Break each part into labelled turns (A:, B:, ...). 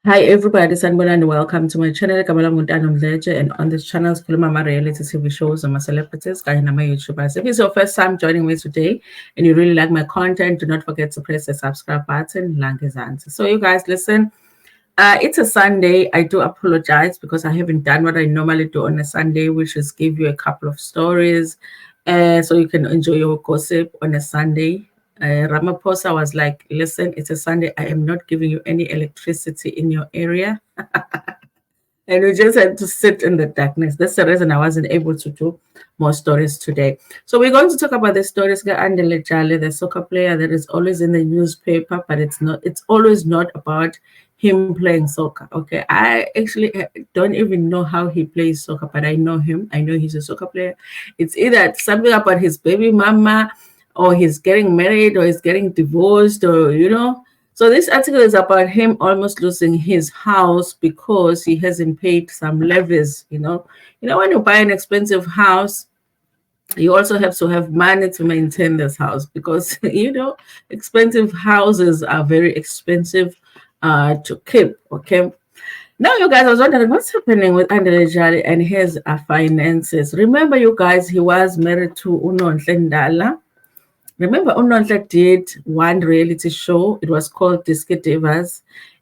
A: Hi everybody, Sanbona and welcome to my channel. And on this channel, is Mama reality TV shows and my celebrities, kaya na my YouTubers. If it's your first time joining me today and you really like my content, do not forget to press the subscribe button. So you guys listen. It's a Sunday. I do apologize because I haven't done what I normally do on a Sunday, which is give you a couple of stories, so you can enjoy your gossip on a Sunday. Ramaphosa was like, "Listen, it's a Sunday. I am not giving you any electricity in your area." And we just had to sit in the darkness. That's the reason I wasn't able to do more stories today. So we're going to talk about the stories Andile Jali, the soccer player that is always in the newspaper, but it's always not about him playing soccer. Okay. I actually don't even know how he plays soccer, but I know him. I know he's a soccer player. It's either something about his baby mama or he's getting married or he's getting divorced or. So this article is about him almost losing his house because he hasn't paid some levies. When you buy an expensive house, you also have to have money to maintain this house because expensive houses are very expensive to keep. Okay. Now, you guys, I was wondering what's happening with Andile Jali and his finances. Remember, you guys, he was married to Unonhle Ndala. Remember, Unonhle did one reality show. It was called Disque Divas.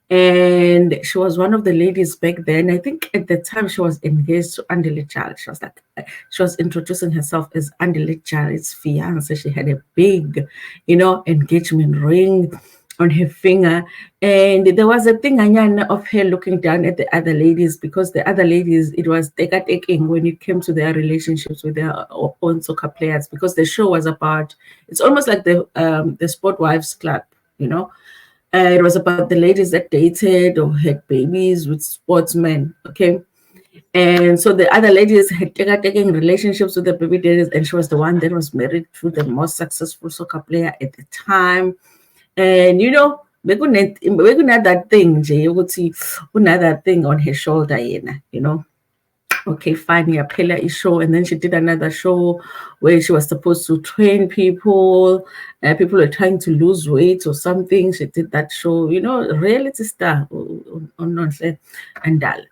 A: And she was one of the ladies back then. I think at the time she was engaged to Andile Jali. She was introducing herself as Andile Jali's fiance. She had a big, engagement ring on her finger. And there was a thing Anyana of her looking down at the other ladies because the other ladies, it was taking when it came to their relationships with their own soccer players because the show was about, it's almost like the Sport Wives Club, you know. It was about the ladies that dated or had babies with sportsmen, okay? And so the other ladies had taken relationships with the baby daddies, and she was the one that was married to the most successful soccer player at the time. And bekunat that thing nje ukuthi unathat thing on her shoulder yena. Okay, fine, yaphela show, and then she did another show where she was supposed to train people. People were trying to lose weight or something. She did that show, reality star on Nonhle and Dal.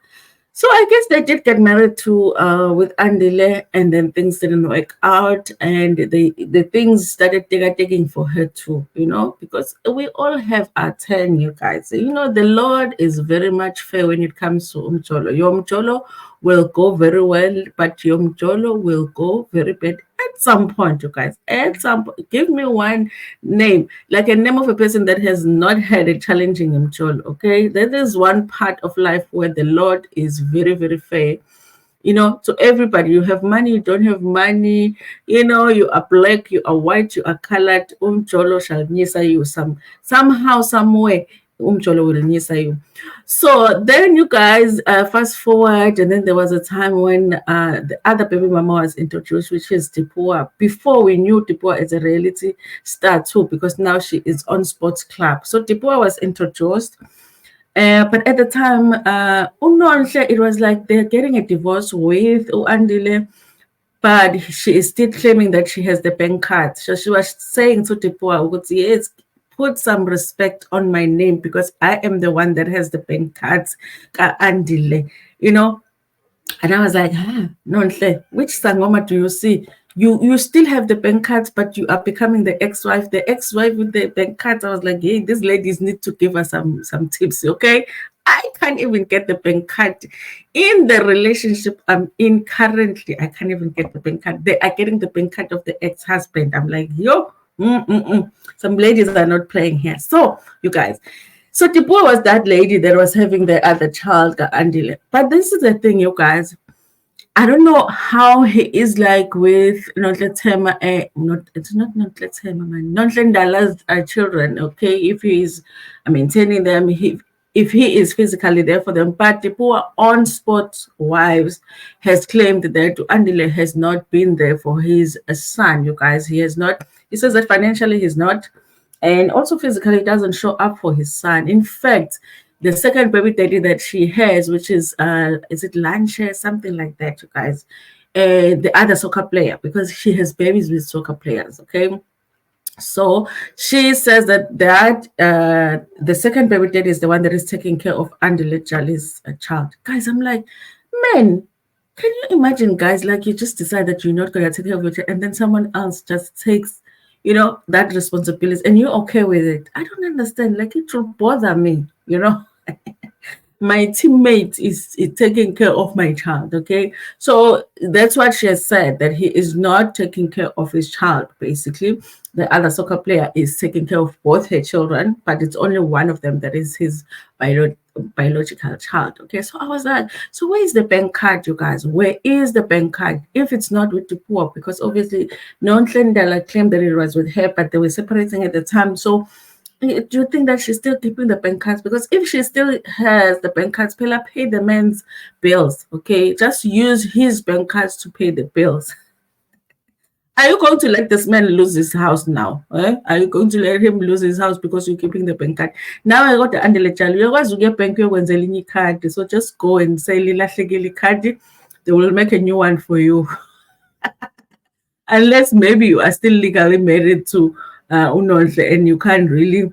A: So I guess they did get married to with Andile, and then things didn't work out, and the things started taking for her too, because we all have our turn, you guys. The Lord is very much fair when it comes to umjolo. Your umjolo will go very well, but your umjolo will go very bad at some point, you guys. At some point, give me one name, like a name of a person that has not had a challenging umjolo. Okay, that is one part of life where the Lord is very, very fair. To everybody. You have money, you don't have money, you are black, you are white, you are colored. Umjolo shall nyisa you somehow, somewhere. Umjolo will nyisa you. So then you guys fast forward, and then there was a time when the other baby mama was introduced, which is Tipua. Before we knew Tipua as a reality star too, because now she is on Sports Club. So Tipua was introduced. But at the time, it was like they're getting a divorce with Andile, but she is still claiming that she has the bank card. So she was saying to Tipua, yes, put some respect on my name because I am the one that has the bank cards, Andile, you know. And I was like, Nonhle, which Sangoma do you see? You still have the bank cards, but you are becoming the ex-wife. The ex-wife with the bank cards. I was like, hey, these ladies need to give us some tips, okay? I can't even get the bank card in the relationship I'm in currently. I can't even get the bank card. They are getting the bank card of the ex-husband. I'm like, yo, some ladies are not playing here. So, you guys, so Tipua was that lady that was having the other child, Andile. But this is the thing, you guys. I don't know how he is like with Nontlethema, it's not Nontlethema, man. Nontlendala's children, okay? If he's maintaining them, if he is physically there for them. But the poor on spot wives has claimed that Andile has not been there for his son, you guys. He has not, he says that financially he's not, and also physically doesn't show up for his son. In fact, the second baby daddy that she has, which is it Lanche, something like that, you guys, the other soccer player, because she has babies with soccer players, okay? So she says that the second baby daddy is the one that is taking care of Andile Jali's child. Guys, I'm like, man, can you imagine, guys? Like you just decide that you're not gonna take care of your child, and then someone else just takes, that responsibility, and you're okay with it. I don't understand. Like it will bother me. My teammate is taking care of my child. Okay, so that's what she has said, that he is not taking care of his child. Basically, the other soccer player is taking care of both her children, but it's only one of them that is his biological child. Okay, so I was like, so where is the bank card, you guys? Where is the bank card if it's not with the poor? Because obviously non-Klendela claimed that it was with her, but they were separating at the time. So do you think that she's still keeping the bank cards? Because if she still has the bank cards, Pela, pay the man's bills. Okay, just use his bank cards to pay the bills. Are you going to let this man lose his house now? Are you going to let him lose his house because you're keeping the bank card? Now I got the Andile Jali. You guys will get bank when selling card. So just go and say Lila Shigili card. They will make a new one for you. Unless maybe you are still legally married to Unonhle and you can't really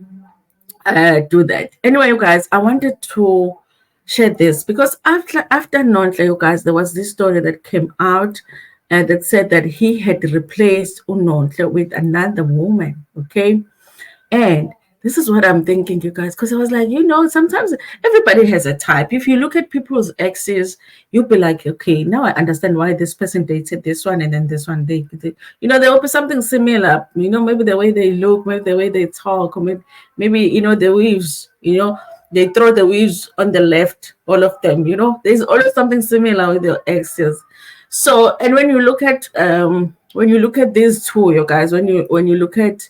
A: do that. Anyway, you guys, I wanted to share this because after Nonhle, you guys, there was this story that came out that said that he had replaced Unonhle with another woman. Okay, and this is what I'm thinking, you guys, because I was like, sometimes everybody has a type. If you look at people's exes, you'll be like, okay, now I understand why this person dated this one and then this one there will be something similar. Maybe the way they look, maybe the way they talk, or maybe the weaves. They throw the weaves on the left, all of them. There's always something similar with your exes. So, and when you look at these two, you guys, when you look at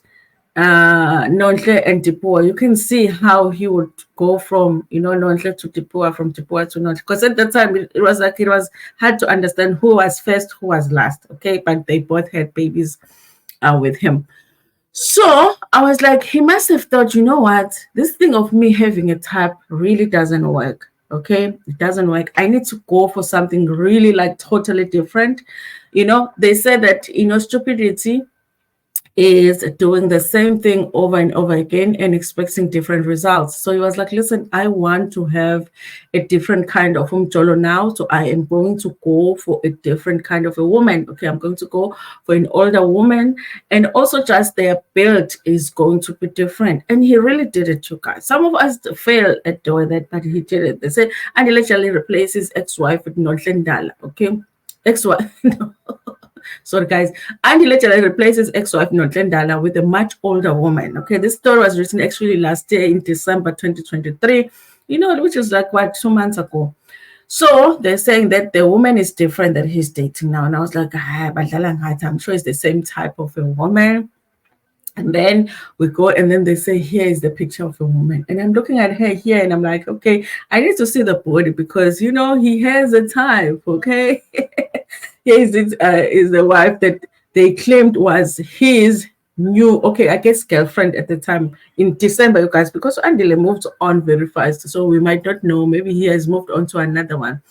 A: Nonhle and Tipua, you can see how he would go from Nonhle to Tipua, from Tipua to Nonhle. Because at that time it was hard to understand who was first, who was last. Okay, but they both had babies with him. So I was like, he must have thought, you know what, this thing of me having a type really doesn't work. Okay, it doesn't work. I need to go for something really like totally different. They said that stupidity is doing the same thing over and over again and expecting different results. So he was like, listen, I want to have a different kind of umjolo now. So I am going to go for a different kind of a woman. Okay, I'm going to go for an older woman. And also just their build is going to be different. And he really did it, you guys. Some of us fail at doing that, but he did it. They say, Andile Jali replaces ex-wife with Nonhlendala. Okay, ex-wife. Sorry, guys. Andile Jali replaces ex-wife Nonhlendala with a much older woman. Okay, this story was written actually last year in December 2023, which is like, 2 months ago. So they're saying that the woman is different that he's dating now. And I was like, I'm sure it's the same type of a woman. And then we go, and then they say, here is the picture of a woman. And I'm looking at her here, and I'm like, okay, I need to see the body because, he has a type, okay? Here is the wife that they claimed was his new, okay, I guess girlfriend at the time in December, you guys, because Andile moved on very fast. So we might not know. Maybe he has moved on to another one.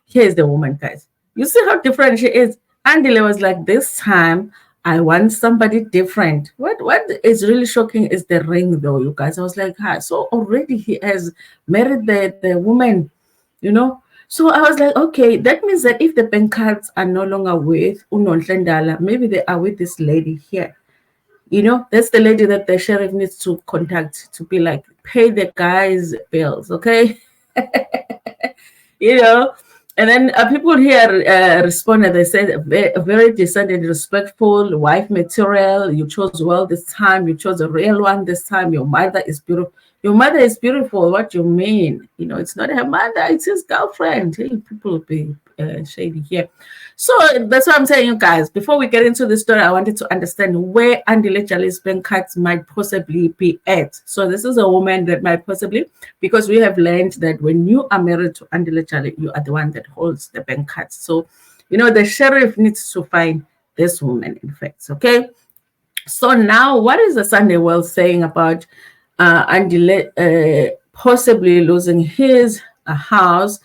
A: Here's the woman, guys. You see how different she is. Andile was like, this time I want somebody different. What is really shocking is the ring, though, you guys. I was like, so already he has married the woman, you know. So I was like, okay, that means that if the bank cards are no longer with Unonhlendala, maybe they are with this lady here. That's the lady that the sheriff needs to contact to be like, pay the guy's bills, okay? you know. And then people here responded. They said, very decent and respectful, wife material. You chose well this time. You chose a real one this time. Your mother is beautiful. Your mother is beautiful. What you mean? It's not her mother. It's his girlfriend. Hey, people be shady here. So that's what I'm saying, you guys. Before we get into the story, I wanted to understand where Andile Jali's bank cards might possibly be at. So this is a woman that might possibly, because we have learned that when you are married to Andile Jali, you are the one that holds the bank cards. So, the sheriff needs to find this woman, in fact. Okay. So now, what is the Sunday World saying about Andile possibly losing his house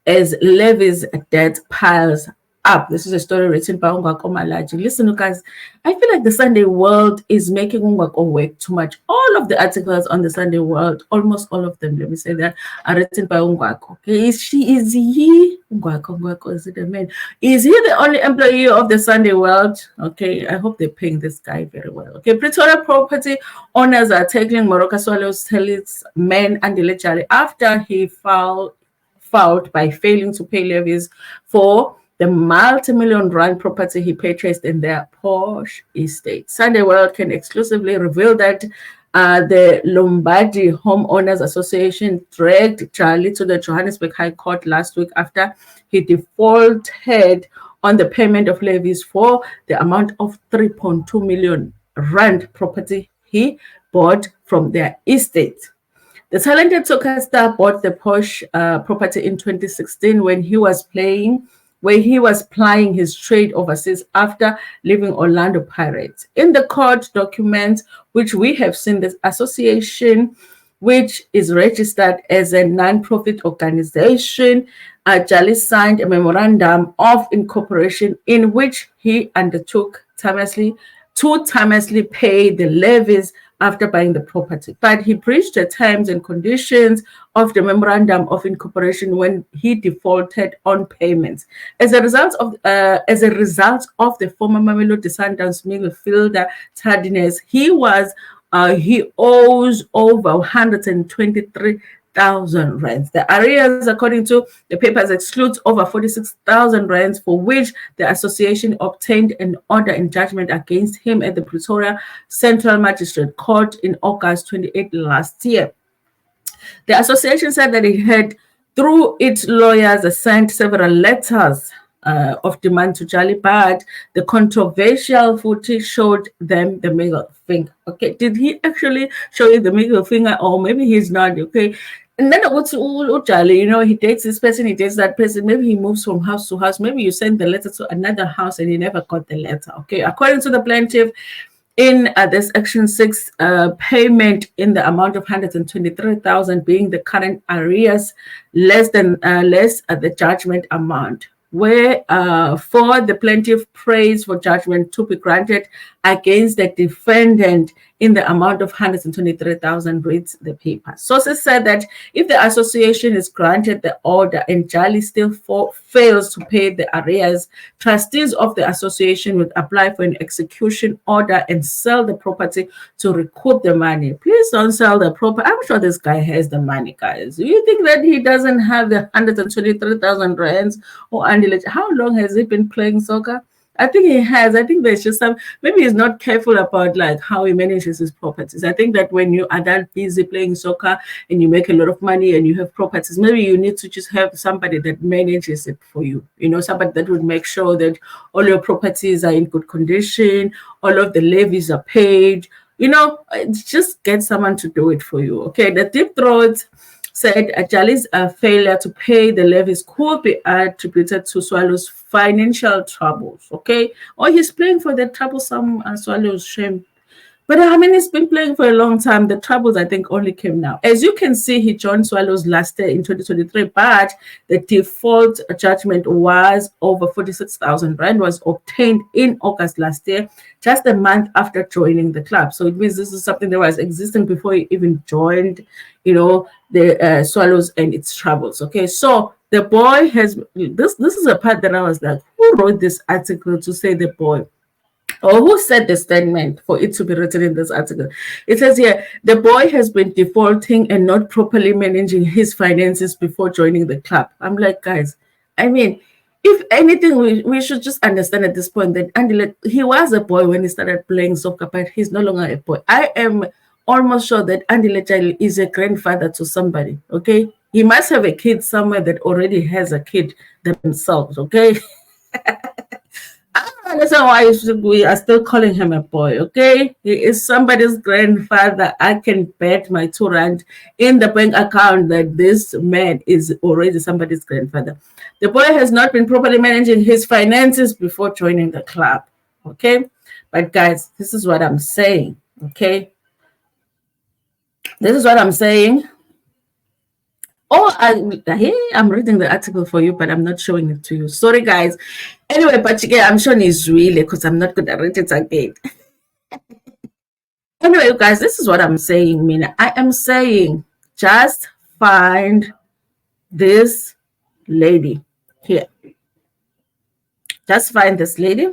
A: as levies debt piles up. This is a story written by Ungwako Malaji. Listen, guys, I feel like the Sunday World is making Ungwako work too much. All of the articles on the Sunday World, almost all of them, let me say that, are written by Ungwako. Okay, is he Ungwako, is it a man? Is he the only employee of the Sunday World? Okay, I hope they're paying this guy very well. Okay, Pretoria property owners are tackling Moroka Swallows Helit's man Andile Jali after he filed by failing to pay levies for the multi-million rand property he purchased in their posh estate. Sunday World can exclusively reveal that the Lombardy Homeowners Association dragged Charlie to the Johannesburg High Court last week after he defaulted on the payment of levies for the amount of 3.2 million rand property he bought from their estate. The talented soccer star bought the posh property in 2016 where he was plying his trade overseas after leaving Orlando Pirates. In the court documents, which we have seen, the association, which is registered as a non-profit organization, Jali signed a memorandum of incorporation in which he undertook to timelessly pay the levies after buying the property. But he breached the terms and conditions of the memorandum of incorporation when he defaulted on payments. As a result of the former Mamelodi Sundowns midfielder tardiness, he owes over 123,000 rands. The arrears, according to the papers, excludes over 46,000 rands for which the association obtained an order in judgment against him at the Pretoria Central Magistrate Court in August 28 last year. The association said that it had, through its lawyers, sent several letters of demand to Jali, but the controversial footage showed them the middle finger. Okay, did he actually show you the middle finger, or maybe he's not? Okay, and then what's Jali? He dates this person, he dates that person. Maybe he moves from house to house. Maybe you send the letter to another house and he never got the letter. Okay, according to the plaintiff, in this Action 6 payment in the amount of 123,000 being the current arrears, less the judgment amount, where for the plaintiff prays for judgment to be granted against the defendant in the amount of 123,000, reads the paper. Sources said that if the association is granted the order and Jali still fails to pay the arrears, trustees of the association would apply for an execution order and sell the property to recoup the money. Please don't sell the property. I'm sure this guy has the money, guys. Do you think that he doesn't have the 123,000 rands or Andile? How long has he been playing soccer? I think he has. I think there's just maybe he's not careful about like how he manages his properties. I think that when you are that busy playing soccer and you make a lot of money and you have properties, maybe you need to just have somebody that manages it for you. Somebody that would make sure that all your properties are in good condition, all of the levies are paid. Just get someone to do it for you. Okay, the Deep Throat said Jali's failure to pay the levies could be attributed to Swallow's financial troubles. Okay, or he's playing for the troublesome Swallow's shame. But he's been playing for a long time. The troubles, I think, only came now. As you can see, he joined Swallows last year in 2023, but the default judgment was over 46,000 rand, was obtained in August last year, just a month after joining the club. So it means this is something that was existing before he even joined, the Swallows and its troubles. Okay, so the boy has this. This is a part that I was like, who wrote this article to say the boy? Or who said the statement for it to be written in this article? It says here, the boy has been defaulting and not properly managing his finances before joining the club. I'm like, guys, if anything, we should just understand at this point that Andile, he was a boy when he started playing soccer, but he's no longer a boy. I am almost sure that Andile Jali is a grandfather to somebody, okay? He must have a kid somewhere that already has a kid themselves, okay? I don't understand why we are still calling him a boy, okay? He is somebody's grandfather. I can bet my 2 rand in the bank account that this man is already somebody's grandfather. The boy has not been properly managing his finances before joining the club, okay? But guys, this is what I'm saying, okay? This is what I'm saying. Oh, I'm reading the article for you, but I'm not showing it to you. Sorry, guys. Anyway, but again, I'm sure he's really because I'm not good at it again. Anyway, you guys, this is what I'm saying, Mina. I am saying just find this lady here. Just find this lady,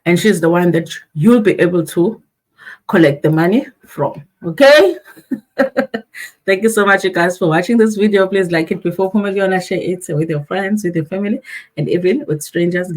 A: and she's the one that you'll be able to collect the money from. Okay? Thank you so much, you guys, for watching this video. Please like it before share it with your friends, with your family, and even with strangers.